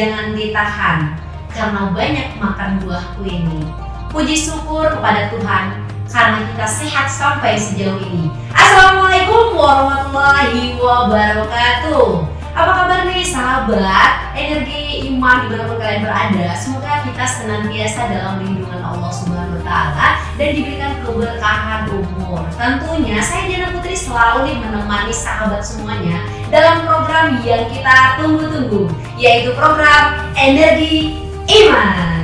jangan ditahan, karena banyak makan buahku ini. Puji syukur kepada Tuhan, karena kita sehat sampai sejauh ini. Assalamualaikum warahmatullahi wabarakatuh. Apa kabar nih sahabat energi iman dimanapun kalian berada? Semoga kita senantiasa dalam lindungan Allah Subhanahu Wa Taala dan diberikan keberkahan umur. Tentunya saya Diana Putri selalu menemani sahabat semuanya dalam program yang kita tunggu-tunggu, yaitu program Energi Iman.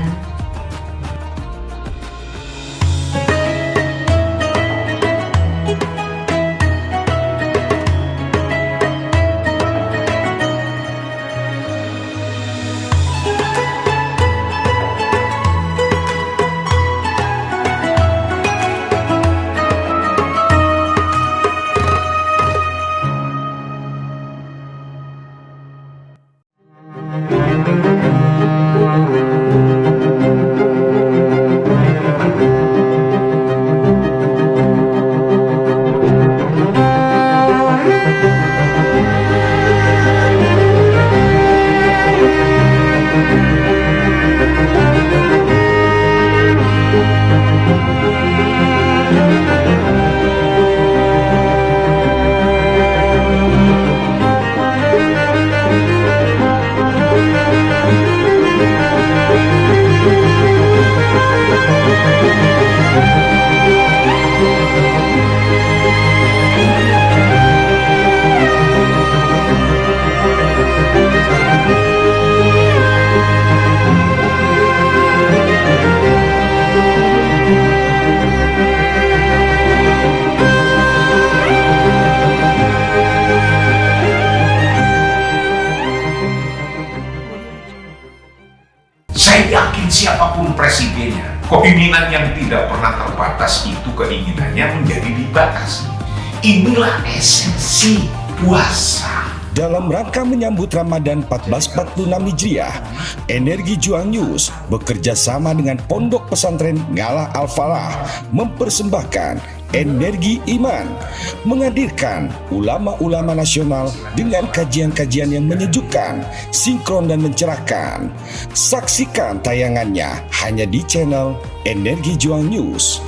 Saya yakin siapapun presidennya, keinginan yang tidak pernah terbatas itu keinginannya menjadi dibatasi. Inilah esensi puasa. Dalam rangka menyambut Ramadan 1446 Hijriah, Energi Juang News bekerja sama dengan Pondok Pesantren Ngalah Al-Falah mempersembahkan Energi Iman, menghadirkan ulama-ulama nasional dengan kajian-kajian yang menyejukkan, sinkron dan mencerahkan. Saksikan tayangannya hanya di channel Energi Juang News.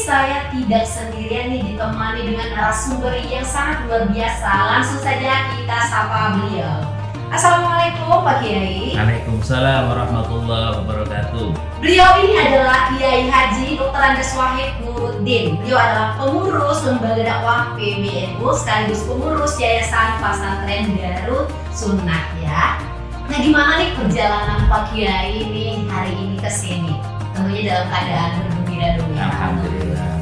Saya tidak sendirian nih, ditemani dengan narasumber yang sangat luar biasa. Langsung saja kita sapa beliau. Assalamualaikum Pak Kiai. Waalaikumsalam warahmatullahi wabarakatuh. Beliau ini adalah Kiai Haji Dr. Andes Wahid Nuruddin. Beliau adalah pengurus Lembaga Dakwah PBNU sekaligus pengurus Yayasan Pesantren Darut Sunnah ya. Nah, gimana nih perjalanan Pak Kiai ini hari ini ke sini? Tentunya dalam keadaan bergembira dulu ya. Alhamdulillah.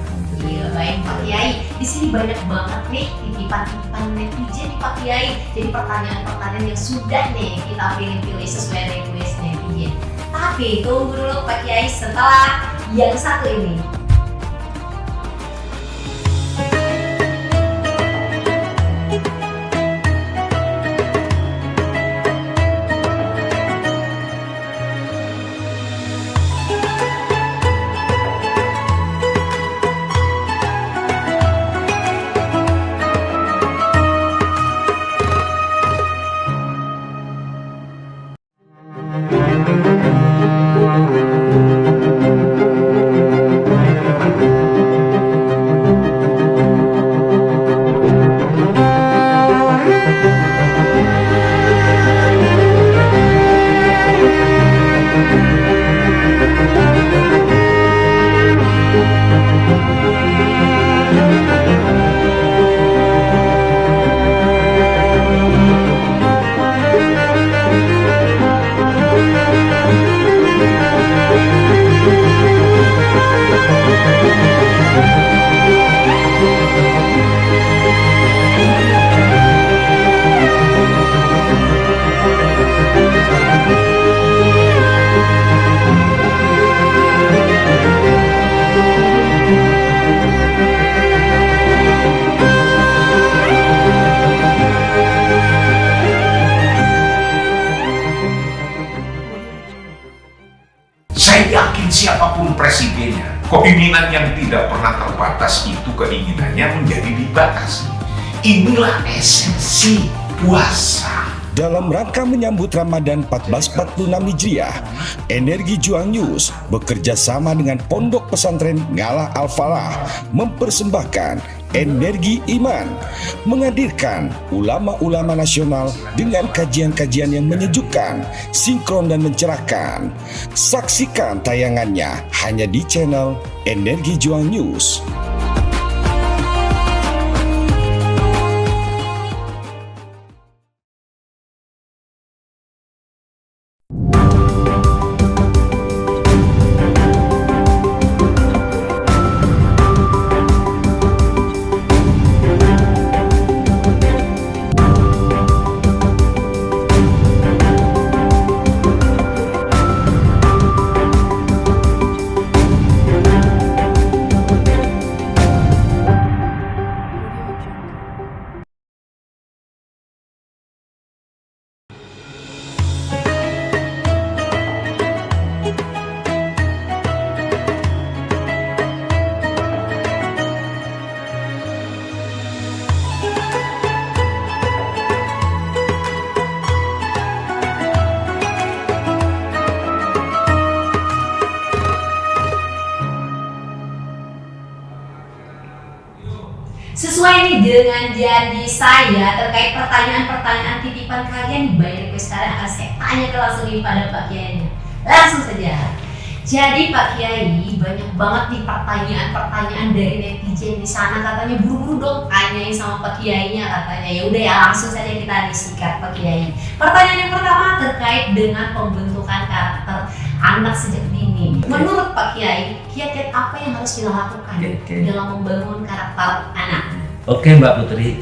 Iya, baik Pak Kiai. Di sini banyak banget nih titipan-titipan netizen nih Pak Kiai. Jadi pertanyaan-pertanyaan yang sudah nih kita pilih-pilih sesuai request netizen. Tapi tunggu dulu Pak Kiai setelah yang satu ini. Keinginan yang tidak pernah terbatas itu keinginannya menjadi dibatasi. Inilah esensi puasa. Dalam rangka menyambut Ramadan 1446 Hijriah, Energi Juang News bekerja sama dengan Pondok Pesantren Ngalah Al-Falah mempersembahkan Energi Iman, menghadirkan ulama-ulama nasional dengan kajian-kajian yang menyejukkan, sinkron dan mencerahkan. Saksikan tayangannya hanya di channel Energi Juang News. Sesuai nih dengan janji saya terkait pertanyaan-pertanyaan titipan kalian, banyak sekarang akan saya tanyakan langsung pada Pak Kiai. Langsung saja. Jadi Pak Kiai, banyak banget nih pertanyaan-pertanyaan dari netizen di sana, katanya buru-buru dong tanyain sama Pak Kiainya katanya. Ya udah ya, langsung saja kita disikat Pak Kiai. Pertanyaan yang pertama terkait dengan pembentukan karakter anak sejak dini. Menurut Pak Kiai, kiat-kiat apa yang harus kita lakukan dalam membangun karakter anak? Oke Mbak Putri,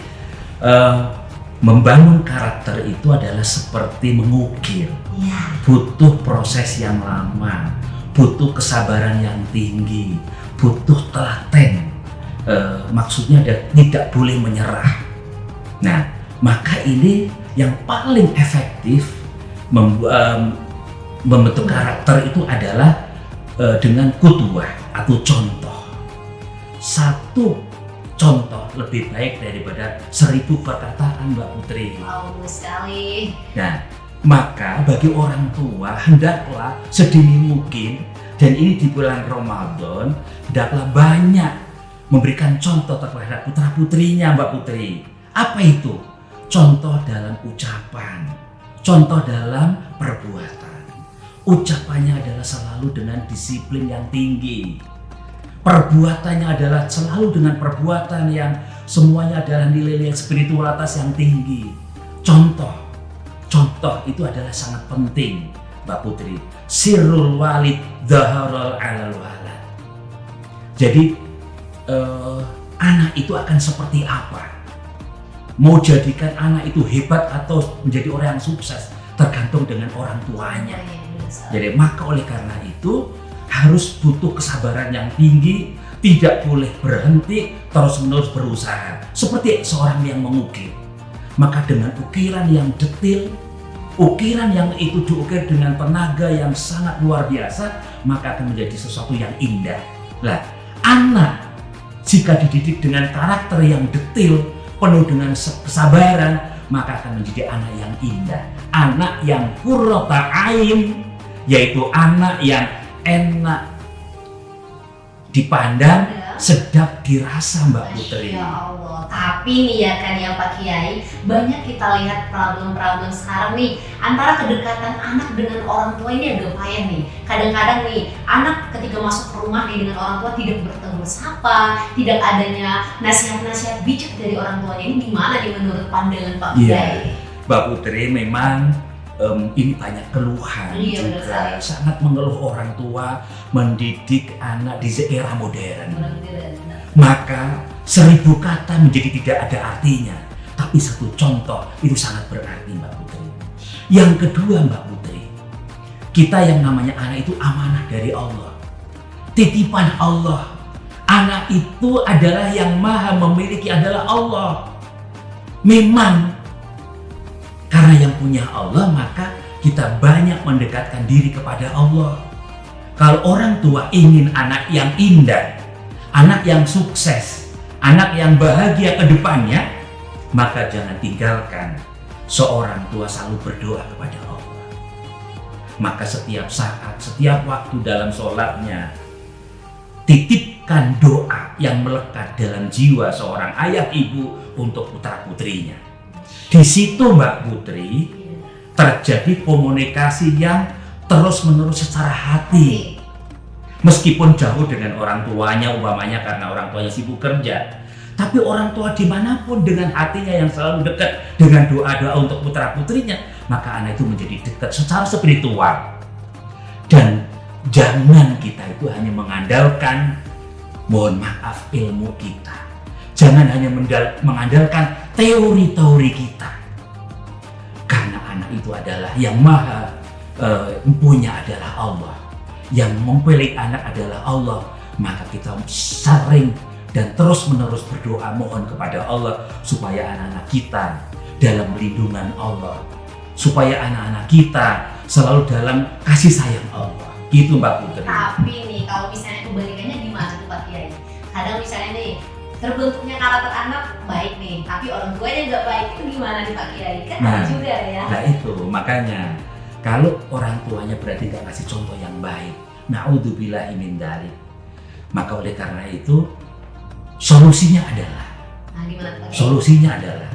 membangun karakter itu adalah seperti mengukir. Ya. Butuh proses yang lama, butuh kesabaran yang tinggi, butuh telaten. Maksudnya tidak boleh menyerah. Nah, maka ini yang paling efektif membentuk karakter itu adalah dengan kutuah atau contoh. Satu contoh lebih baik daripada 1000 perkataan, Mbak Putri. Bagus sekali. Nah, maka bagi orang tua hendaklah sedini mungkin, dan ini di bulan Ramadan, hendaklah banyak memberikan contoh terhadap putra-putrinya, Mbak Putri. Apa itu? Contoh dalam ucapan, contoh dalam perbuatan. Ucapannya adalah selalu dengan disiplin yang tinggi. Perbuatannya adalah selalu dengan perbuatan yang semuanya adalah nilai-nilai spiritualitas yang tinggi. Contoh itu adalah sangat penting, Mbak Putri. Sirrul walid dhaharul alal walad. Jadi anak itu akan seperti apa? Mau jadikan anak itu hebat atau menjadi orang yang sukses tergantung dengan orang tuanya. Jadi maka oleh karena itu harus butuh kesabaran yang tinggi, tidak boleh berhenti, terus-menerus berusaha. Seperti seorang yang mengukir. Maka dengan ukiran yang detail, ukiran yang itu diukir dengan tenaga yang sangat luar biasa, maka akan menjadi sesuatu yang indah. Lah, anak jika dididik dengan karakter yang detail, penuh dengan kesabaran, maka akan menjadi anak yang indah. Anak yang qurrata ain, yaitu anak yang enak dipandang, sedap dirasa, Mbak Putri. Ya Allah, tapi nih ya kan ya Pak Kiai, banyak kita lihat problem-problem sekarang nih antara kedekatan anak dengan orang tua ini agak payah nih. Kadang-kadang nih anak ketika masuk ke rumah nih dengan orang tua tidak bertemu sapa, tidak adanya nasihat-nasihat bijak dari orang tuanya. Ini gimana nih menurut pandangan Pak Kiai? Iya, Mbak Putri, memang ini banyak keluhan juga, sangat mengeluh orang tua mendidik anak di era modern. Maka 1000 kata menjadi tidak ada artinya, tapi satu contoh itu sangat berarti, Mbak Putri. Yang kedua, Mbak Putri, kita yang namanya anak itu amanah dari Allah, titipan Allah. Anak itu adalah yang maha memiliki adalah Allah. Memang karena yang punya Allah, maka kita banyak mendekatkan diri kepada Allah. Kalau orang tua ingin anak yang indah, anak yang sukses, anak yang bahagia ke depannya, maka jangan tinggalkan seorang tua selalu berdoa kepada Allah. Maka setiap saat, setiap waktu dalam sholatnya, titipkan doa yang melekat dalam jiwa seorang ayah ibu untuk putra putrinya. Di situ Mbak Putri terjadi komunikasi yang terus menerus secara hati. Meskipun jauh dengan orang tuanya, umpamanya karena orang tuanya sibuk kerja, tapi orang tua dimanapun dengan hatinya yang selalu dekat dengan doa-doa untuk putra putrinya, maka anak itu menjadi dekat secara spiritual. Dan jangan kita itu hanya mengandalkan, mohon maaf, ilmu kita. Jangan hanya mengandalkan teori-teori kita. Karena anak itu adalah yang maha punya adalah Allah. Yang mempelai anak adalah Allah. Maka kita sering dan terus-menerus berdoa mohon kepada Allah supaya anak-anak kita dalam lindungan Allah, supaya anak-anak kita selalu dalam kasih sayang Allah. Gitu Mbak Putri. Tapi nih kalau misalnya kebalikannya gimana tuh Pak Kiai? Kadang misalnya nih terbentuknya karakter anak baik nih, tapi orang tuanya nggak baik, itu gimana nih Pak Kiai? Kan ada juga ya. Nah itu makanya kalau orang tuanya berarti nggak kasih contoh yang baik, naudzubillahi min dzalik. Maka oleh karena itu solusinya adalah, solusinya adalah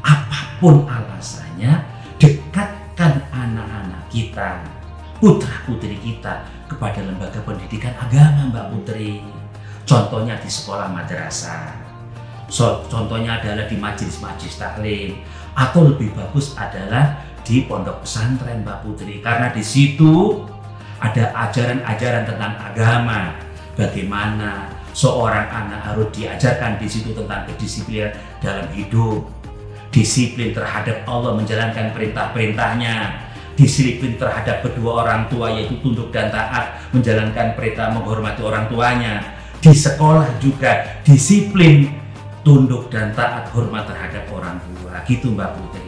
apapun alasannya, dekatkan anak-anak kita, putra putri kita kepada lembaga pendidikan agama Mbak Putri. Contohnya di sekolah madrasah, contohnya adalah di majelis-majelis taklim, atau lebih bagus adalah di pondok pesantren Mbak Putri, karena di situ ada ajaran-ajaran tentang agama, bagaimana seorang anak harus diajarkan di situ tentang kedisiplinan dalam hidup, disiplin terhadap Allah menjalankan perintah-perintahnya, disiplin terhadap kedua orang tua yaitu tunduk dan taat menjalankan perintah menghormati orang tuanya. Di sekolah juga disiplin tunduk dan taat hormat terhadap orang tua. Gitu Mbak Putri.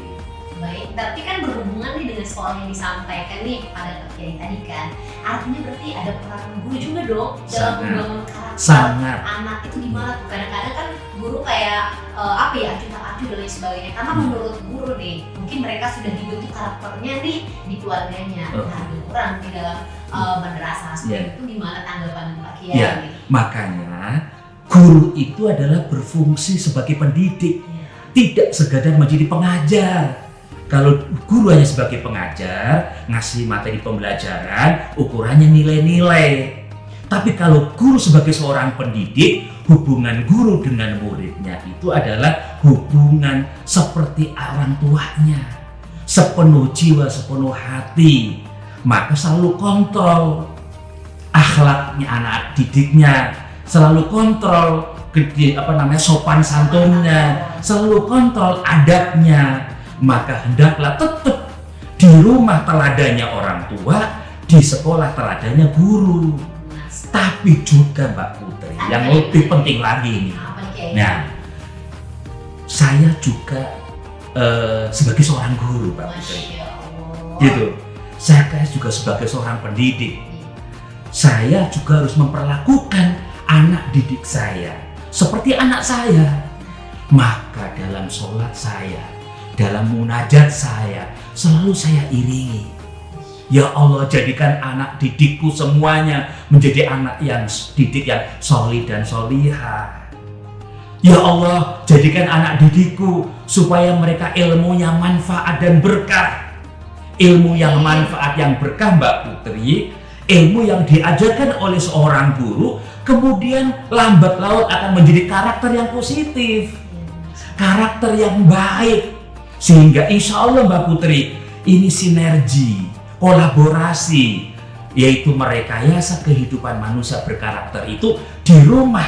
Baik, tapi kan berhubungan nih dengan soal yang disampaikan nih kepada Pak Kiai tadi kan. Artinya berarti ada peran guru juga dong dalam membangun karakter anak itu gimana tuh? Kadang-kadang kan guru kayak acuh tak acuh dan lain sebagainya. Karena menurut guru nih, mungkin mereka sudah dibentuk karakternya nih di keluarganya. Nah, ada kurang di dalam madrasah. Seperti itu gimana tanggapan Pak Kiai? Ya, makanya guru itu adalah berfungsi sebagai pendidik, tidak sekadar menjadi pengajar. Kalau guru hanya sebagai pengajar, ngasih materi pembelajaran, ukurannya nilai-nilai. Tapi kalau guru sebagai seorang pendidik, hubungan guru dengan muridnya itu adalah hubungan seperti orang tuanya. Sepenuh jiwa, sepenuh hati. Maka selalu kontrol akhlaknya anak didiknya, selalu kontrol sopan santunnya, selalu kontrol adabnya. Maka hendaklah tetap di rumah teladannya orang tua, di sekolah teladannya guru. Tapi juga Mbak Putri, yang lebih penting lagi nih. Nah, saya juga sebagai seorang guru Mbak Putri, gitu. Saya juga sebagai seorang pendidik. Saya juga harus memperlakukan anak didik saya seperti anak saya. Maka dalam sholat saya, dalam munajat saya, selalu saya iringi, ya Allah, jadikan anak didikku semuanya menjadi anak yang didik yang sholih dan sholihah. Ya Allah, jadikan anak didikku supaya mereka ilmunya manfaat dan berkah. Ilmu yang manfaat yang berkah Mbak Putri, ilmu yang diajarkan oleh seorang guru, kemudian lambat laun akan menjadi karakter yang positif, karakter yang baik. Sehingga insya Allah Mbak Putri, ini sinergi, kolaborasi, yaitu merekayasa kehidupan manusia berkarakter itu di rumah,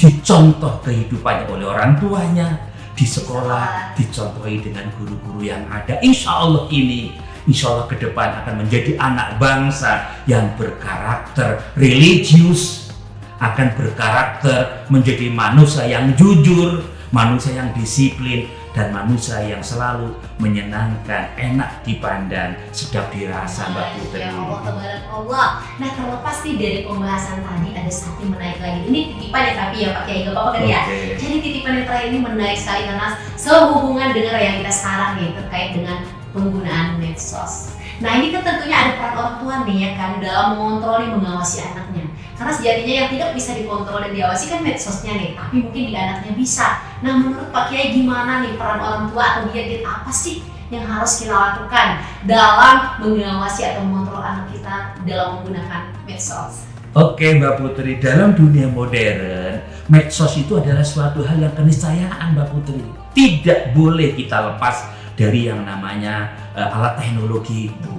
dicontoh kehidupannya oleh orang tuanya, di sekolah dicontohi dengan guru-guru yang ada. Insya Allah ini, insya Allah ke depan akan menjadi anak bangsa yang berkarakter religius, akan berkarakter menjadi manusia yang jujur, manusia yang disiplin, dan manusia yang selalu menyenangkan, enak dipandang, sedap dirasa Mbak Putri. Ya Allah, tabarakallah. Nah, terlepas nih dari pembahasan tadi, ada satu yang menarik lagi. Ini titipan ya, tapi ya Pak Kiai, gak apa-apa kan ya? Oke. Jadi titipan yang terakhir ini menarik sekali karena sehubungan dengan realitas sekarang nih terkait dengan penggunaan medsos. Nah, ini kan tentunya ada peran orang tua nih ya kan dalam mengontrol nih, mengawasi anaknya. Karena sejatinya yang tidak bisa dikontrol dan diawasi kan medsosnya nih, tapi mungkin di anaknya bisa. Nah, menurut Pak Kiai gimana nih peran orang tua atau giat-giat apa sih yang harus kita lakukan dalam mengawasi atau mengontrol anak kita dalam menggunakan medsos? Oke Mbak Putri, dalam dunia modern, medsos itu adalah suatu hal yang keniscayaan Mbak Putri. Tidak boleh kita lepas dari yang namanya alat teknologi itu.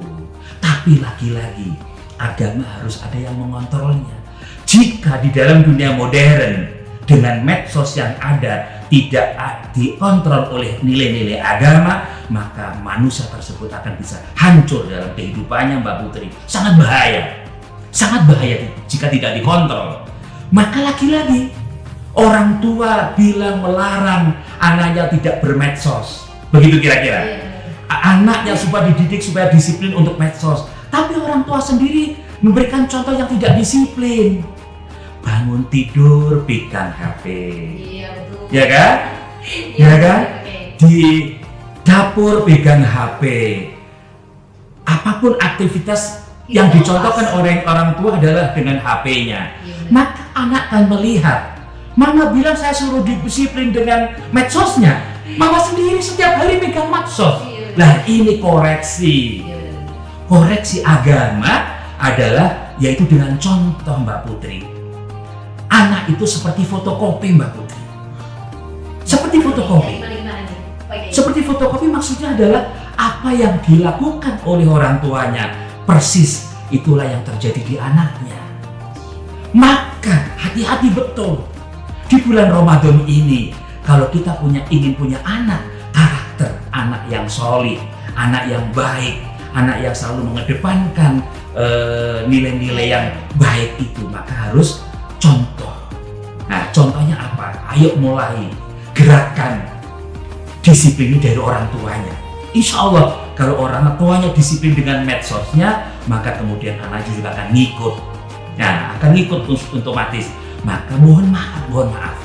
Tapi lagi-lagi, agama harus ada yang mengontrolnya. Jika di dalam dunia modern, dengan medsos yang ada, tidak dikontrol oleh nilai-nilai agama, maka manusia tersebut akan bisa hancur dalam kehidupannya Mbak Putri. Sangat bahaya. Sangat bahaya jika tidak dikontrol. Maka lagi-lagi orang tua bilang melarang anaknya tidak bermedsos. Begitu kira-kira. Anaknya supaya dididik supaya disiplin untuk medsos. Tapi orang tua sendiri memberikan contoh yang tidak disiplin. Bangun tidur pegang HP. Iya betul. Ya kan? Iya Ya kan? Oke. Di dapur pegang HP. Apapun aktivitas yang dicontohkan oleh orang tua adalah dengan HP-nya. Iya, benar. Maka anak akan melihat, Mama bilang saya suruh disiplin dengan medsosnya, Mama sendiri setiap hari pegang medsos. Iya, benar. Nah ini koreksi. Iya, benar. Koreksi agama adalah yaitu dengan contoh Mbak Putri. Anak itu seperti fotokopi Mbak Putri. Seperti fotokopi. Gimana nih? Pak Kiai? Seperti fotokopi maksudnya adalah apa yang dilakukan oleh orang tuanya persis itulah yang terjadi di anaknya. Maka hati-hati betul di bulan Ramadan ini kalau kita ingin punya anak, karakter anak yang solid, anak yang baik, anak yang selalu mengedepankan nilai-nilai yang baik itu, maka harus contoh. Nah contohnya apa? Ayo mulai gerakan disiplin dari orang tuanya. Insya Allah kalau orang tuanya disiplin dengan medsosnya, maka kemudian anak juga akan ngikut. Nah, akan ngikut otomatis. Maka mohon maaf.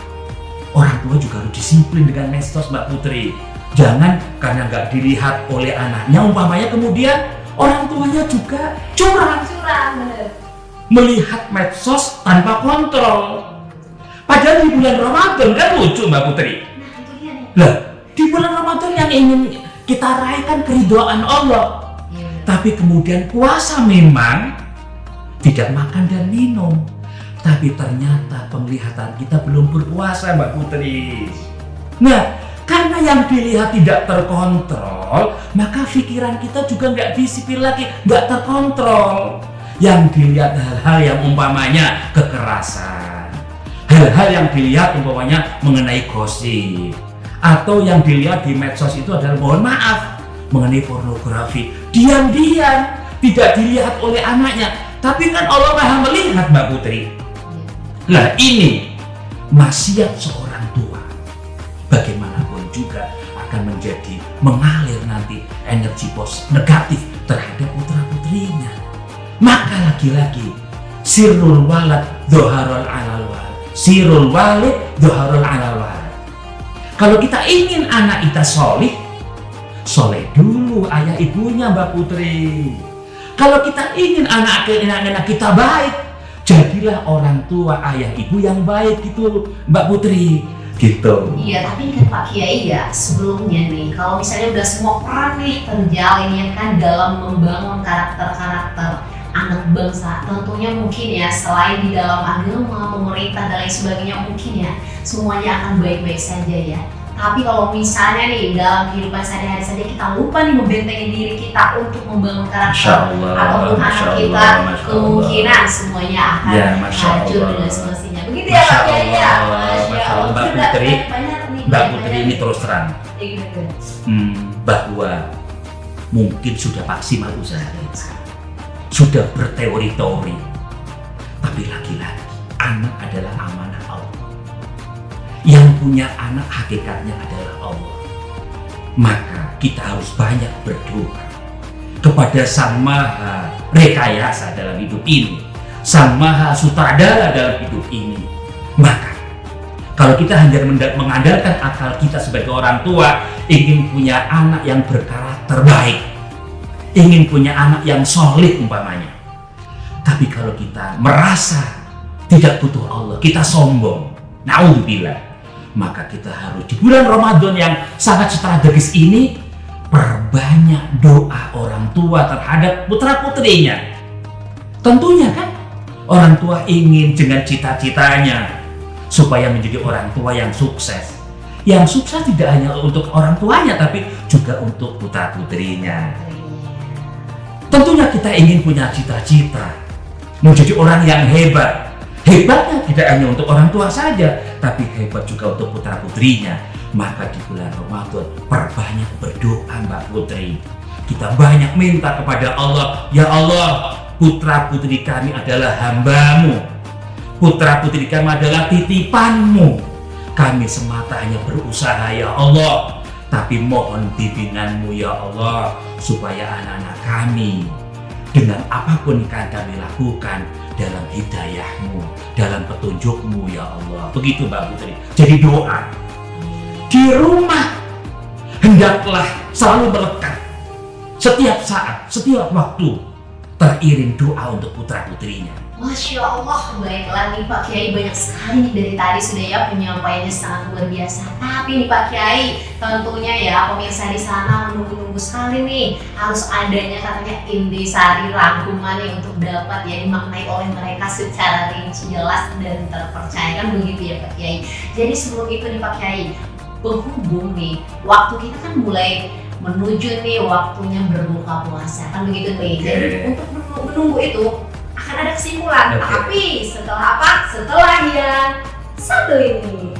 Orang tua juga harus disiplin dengan medsos Mbak Putri. Jangan karena nggak dilihat oleh anaknya, umpamanya kemudian orang tuanya juga curang. Bener. Melihat medsos tanpa kontrol. Padahal di bulan Ramadan kan lucu Mbak Putri. Nah itu dia nih. Lah, di bulan Ramadan yang ingin kita raihkan keridhaan Allah. Iya, bener. Tapi kemudian puasa memang tidak makan dan minum. Tapi ternyata penglihatan kita belum berpuasa Mbak Putri. Nah, karena yang dilihat tidak terkontrol, maka pikiran kita juga nggak disiplin lagi, nggak terkontrol. Yang dilihat hal-hal yang umpamanya kekerasan, hal-hal yang dilihat umpamanya mengenai gosip, atau yang dilihat di medsos itu adalah mohon maaf mengenai pornografi. Diam-diam tidak dilihat oleh anaknya, tapi kan Allah Maha melihat Mbak Putri. Nah ini maksiat seorang tua bagaimanapun juga akan menjadi mengalir nanti energi negatif terhadap putra-putrinya. Maka lagi-lagi sirrul walad dhoharul alal walad. Sirrul walid dhoharul alal walad. Kalau kita ingin anak kita soleh dulu ayah ibunya Mbak Putri. Kalau kita ingin anak kita baik, jadilah orang tua ayah ibu yang baik gitu Mbak Putri. Gitu. Iya, tapi kan Pak Kiai ya sebelumnya nih, kalau misalnya udah semua peran nih terjalin ya kan dalam membangun karakter-karakter anak bangsa, tentunya mungkin ya selain di dalam agama, pemerintah dan lain sebagainya mungkin ya semuanya akan baik-baik saja ya. Tapi kalau misalnya nih dalam kehidupan sehari-hari saja kita lupa nih membentengi diri kita untuk membangun karakter ataupun anak kita, kemungkinan semuanya akan hancur dengan semestinya. Begitu ya Pak Kiai ya. Masya Allah Mbak Putri. Mbak Putri ini terus terang bahwa mungkin sudah maksimal usaha kita, sudah berteori-teori, tapi lagi-lagi anak adalah amanah Allah. Yang punya anak hakikatnya adalah Allah. maka kita harus banyak berdoa kepada Sang Maha Rekayasa dalam hidup ini, Sang Maha Sutradara dalam hidup ini. Maka kalau kita hanya mengandalkan akal kita sebagai orang tua, ingin punya anak yang berkarakter baik, ingin punya anak yang solid umpamanya, tapi kalau kita merasa tidak butuh Allah, kita sombong, naudzubillah, maka kita harus di bulan Ramadan yang sangat strategis ini perbanyak doa orang tua terhadap putra-putrinya. Tentunya kan orang tua ingin dengan cita-citanya supaya menjadi orang tua yang sukses. Yang sukses tidak hanya untuk orang tuanya tapi juga untuk putra-putrinya. Tentunya kita ingin punya cita-cita menjadi orang yang hebat. Hebatnya tidak hanya untuk orang tua saja, tapi hebat juga untuk putra-putrinya. Maka di bulan Ramadan perbanyak berdoa, Mbak Putri. Kita banyak minta kepada Allah, ya Allah, putra-putri kami adalah hamba-Mu. Putra-putri kami adalah titipan-Mu. Kami semata hanya berusaha, ya Allah, tapi mohon bimbingan-Mu, ya Allah, supaya anak-anak kami dengan apapun yang kami lakukan dalam hidayah-Mu, dalam petunjuk-Mu, ya Allah. Begitu Mbak Putri. Jadi doa di rumah hendaklah selalu melekat setiap saat, setiap waktu teriring doa untuk putra-putrinya. Masya Allah, baiklah nih Pak Kiai, banyak sekali nih dari tadi sudah ya penyampaiannya sangat luar biasa. Tapi nih Pak Kiai, tentunya ya pemirsa di sana menunggu-nunggu sekali nih harus adanya katanya intisari rangkuman yang untuk dapat ya dimaknai oleh mereka secara rinci, jelas dan terpercaya, kan begitu ya Pak Kiai. Jadi sebelum itu nih Pak Kiai, berhubung nih waktu kita kan mulai menuju nih waktunya berbuka puasa, kan begitu nih. Jadi untuk menunggu itu akan ada kesimpulan, tapi setelah apa? Setelah yang satu ini.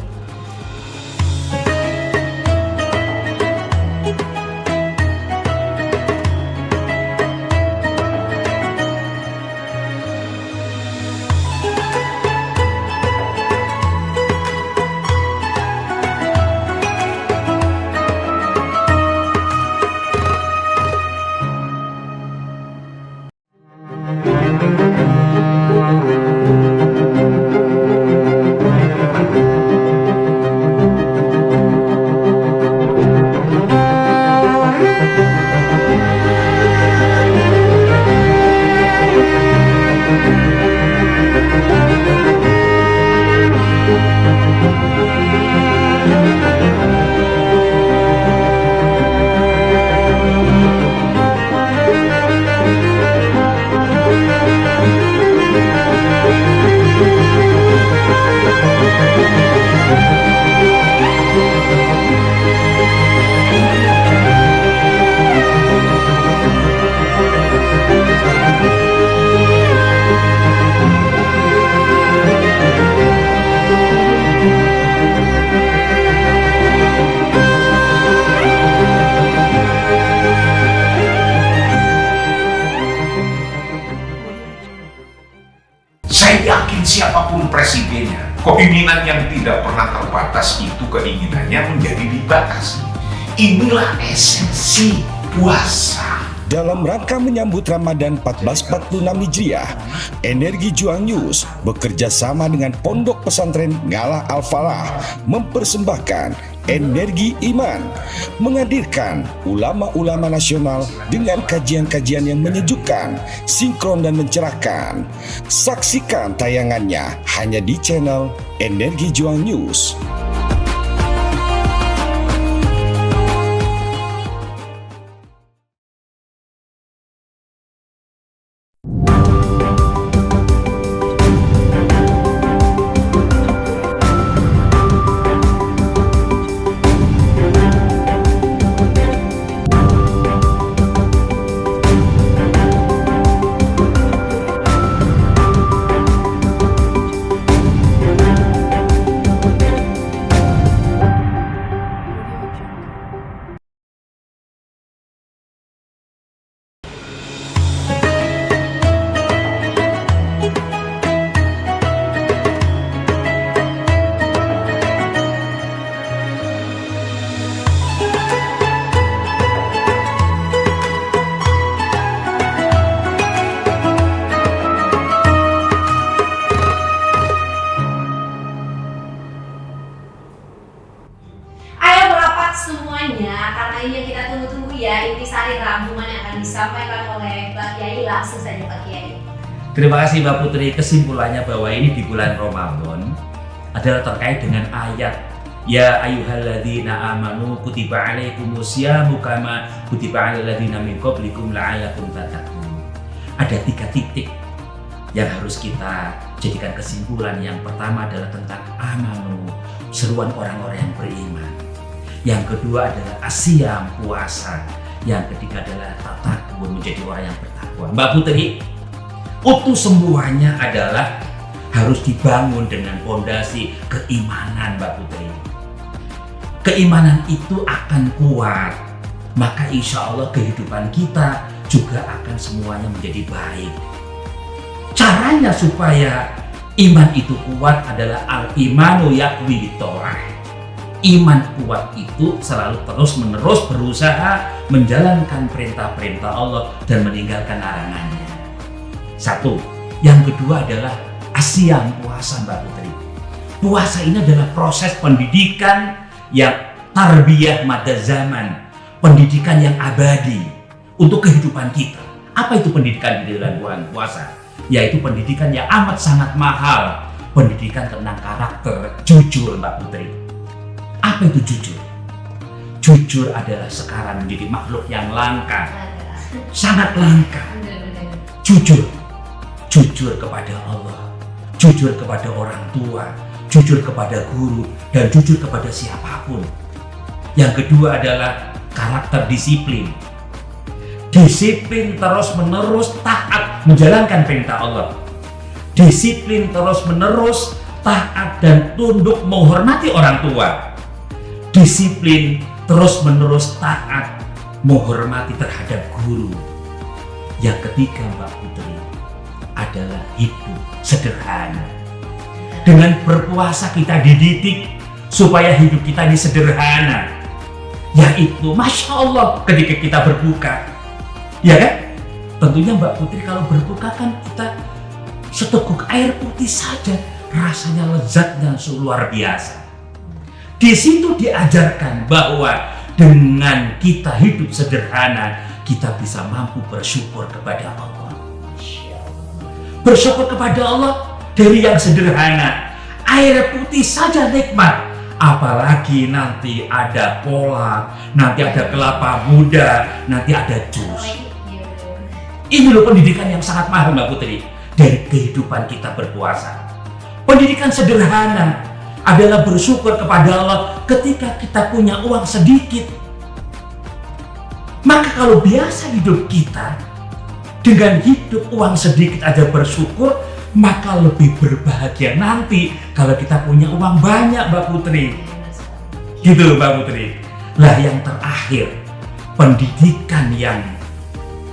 Saya yakin siapapun presidennya, keinginan yang tidak pernah terbatas itu keinginannya menjadi dibatasi. Inilah esensi puasa. Dalam rangka menyambut Ramadan 1446 Hijriah, Energi Juang News bekerja sama dengan Pondok Pesantren Ngalah Al-Falah mempersembahkan Energi Iman, menghadirkan ulama-ulama nasional dengan kajian-kajian yang menyejukkan, sinkron dan mencerahkan. Saksikan tayangannya hanya di channel Energi Juang News. ya intisari rangkuman yang akan disampaikan oleh Pak Kiai. Langsung saja Pak Kiai. Terima kasih Mbak Putri. Kesimpulannya bahwa ini di bulan Ramadan adalah terkait dengan ayat Ya ayyuhalladzina amanu kutiba alaikumusyamu kama kutiba alal ladzina min qablikum la'allakum tattaqun. Ada 3 titik yang harus kita jadikan kesimpulan. Yang pertama adalah tentang amanu, seruan orang-orang yang beriman. Yang kedua adalah asyam, puasa. Yang ketiga adalah tatakun, menjadi orang yang bertakwa. Mbak Putri, utuh semuanya adalah harus dibangun dengan fondasi keimanan, Mbak Putri. Keimanan itu akan kuat, maka insya Allah kehidupan kita juga akan semuanya menjadi baik. Caranya supaya iman itu kuat adalah al-imanu yaqwi bitho'ah. Iman kuat itu selalu terus-menerus berusaha menjalankan perintah-perintah Allah dan meninggalkan larangannya. 1. Yang kedua adalah asyam, puasa, Mbak Putri. Puasa ini adalah proses pendidikan yang tarbiyah mada zaman, pendidikan yang abadi untuk kehidupan kita. Apa itu pendidikan di dalam bulan puasa? Yaitu pendidikan yang amat sangat mahal, pendidikan tentang karakter jujur, Mbak Putri. Apa itu jujur? Jujur adalah sekarang menjadi makhluk yang langka, sangat langka. Jujur kepada Allah, jujur kepada orang tua, jujur kepada guru, dan jujur kepada siapapun. Yang kedua adalah karakter disiplin. Disiplin terus-menerus taat menjalankan perintah Allah. Disiplin terus-menerus taat dan tunduk menghormati orang tua. Disiplin terus-menerus taat menghormati terhadap guru. Yang ketiga, Mbak Putri, adalah hidup sederhana. Dengan berpuasa kita dididik supaya hidup kita ini sederhana. Yaitu Masya Allah ketika kita berbuka, ya kan? Tentunya Mbak Putri kalau berbuka kan kita seteguk air putih saja rasanya lezatnya luar biasa. Di situ diajarkan bahwa dengan kita hidup sederhana kita bisa mampu bersyukur kepada Allah. Bersyukur kepada Allah dari yang sederhana. Air putih saja nikmat, apalagi nanti ada kolak, nanti ada kelapa muda, nanti ada jus. Ini loh pendidikan yang sangat mahal, Mbak Putri, dari kehidupan kita berpuasa. Pendidikan sederhana adalah bersyukur kepada Allah ketika kita punya uang sedikit. Maka kalau biasa hidup kita dengan hidup uang sedikit aja bersyukur, maka lebih berbahagia nanti kalau kita punya uang banyak, Mbak Putri. Gitu, Mbak Putri. Lah yang terakhir, pendidikan yang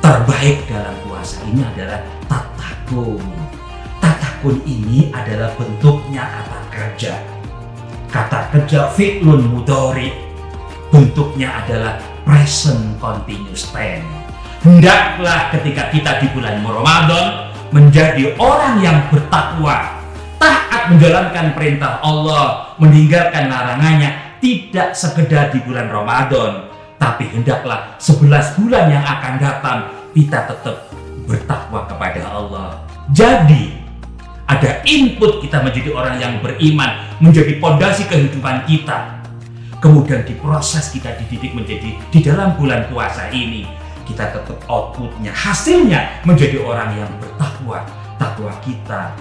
terbaik dalam puasa ini adalah tatakun. Tatakun ini adalah bentuknya kata kerja. Kata kerja fi'lun mudhari, bentuknya adalah present continuous tense. Hendaklah ketika kita di bulan Ramadan menjadi orang yang bertakwa, taat menjalankan perintah Allah, meninggalkan larangannya, tidak sekedar di bulan Ramadan, tapi hendaklah 11 bulan yang akan datang kita tetap bertakwa kepada Allah. Jadi ada input kita menjadi orang yang beriman, menjadi fondasi kehidupan kita. Kemudian diproses kita dididik menjadi di dalam bulan puasa ini kita tetap outputnya, hasilnya menjadi orang yang bertakwa. Takwa kita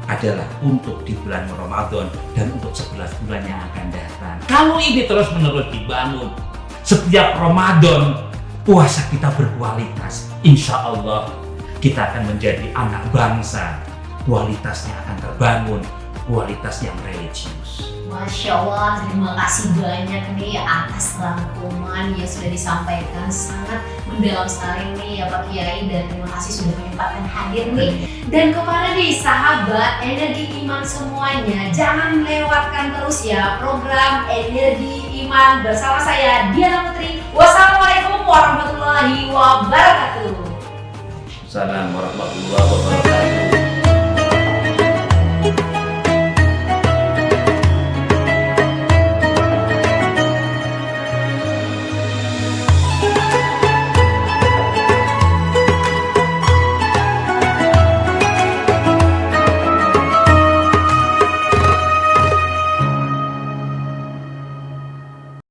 adalah untuk di bulan Ramadan dan untuk 11 bulan yang akan datang. Kalau ini terus menerus dibangun, setiap Ramadan puasa kita berkualitas, insya Allah kita akan menjadi anak bangsa. Kualitasnya akan terbangun, kualitas yang religius. Masya Allah, terima kasih banyak nih atas rangkuman yang sudah disampaikan, sangat mendalam sekali nih ya Pak Kiai, dan terima kasih sudah menyempatkan hadir nih. Dan kepada nih sahabat energi iman semuanya, jangan lewatkan terus ya program energi iman bersama saya Diana Putri. Wassalamualaikum warahmatullahi wabarakatuh. Assalamualaikum warahmatullahi wabarakatuh.